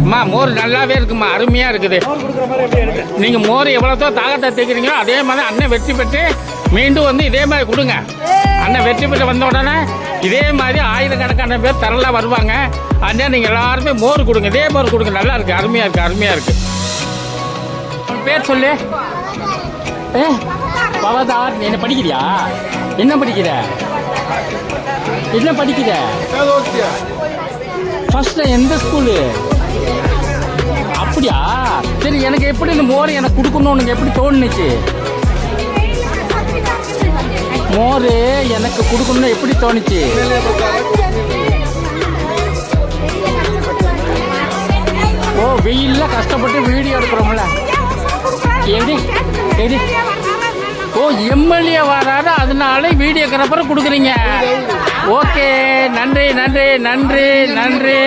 அம்மா மோர் நல்லாவே இருக்குமா, அருமையா இருக்குது. நீங்க மோர் எவ்வளோ தாகத்தை தேய்க்கிறீங்களோ அதே மாதிரி அண்ணன் வெற்றி பெற்று மீண்டும் வந்து இதே மாதிரி கொடுங்க. அண்ணன் வெற்றி பெற்று வந்த உடனே இதே மாதிரி ஆயிரக்கணக்கான பேர் தரலாம் வருவாங்க. அண்ணன் நீங்க எல்லாருமே மோர் கொடுங்க, இதே மோர் கொடுங்க. நல்லா இருக்கு, அருமையா இருக்கு, அருமையா இருக்கு. பேர் சொல்லு. பவதார், என்ன படிக்கிறியா? என்ன படிக்கிற? என்ன படிக்கிற? ஃபர்ஸ்ட் எந்த ஸ்கூலு? அப்படியா? சரி, எனக்கு எப்படி இந்த மோர் எனக்கு கொடுக்கணும்னு எப்படி தோணுச்சு? மோர் எனக்கு கொடுக்கணும்னு எப்படி தோணுச்சு? ஓ, வெயில்ல கஷ்டப்பட்டு வீடியோ எடுக்கிறோம்ல. எடி எடி ஓ, எம்எல்ஏ வராது, அதனால வீடியோகிராஃபரை கொடுக்குறீங்க. ஓகே, நன்றி நன்றி நன்றி நன்றி.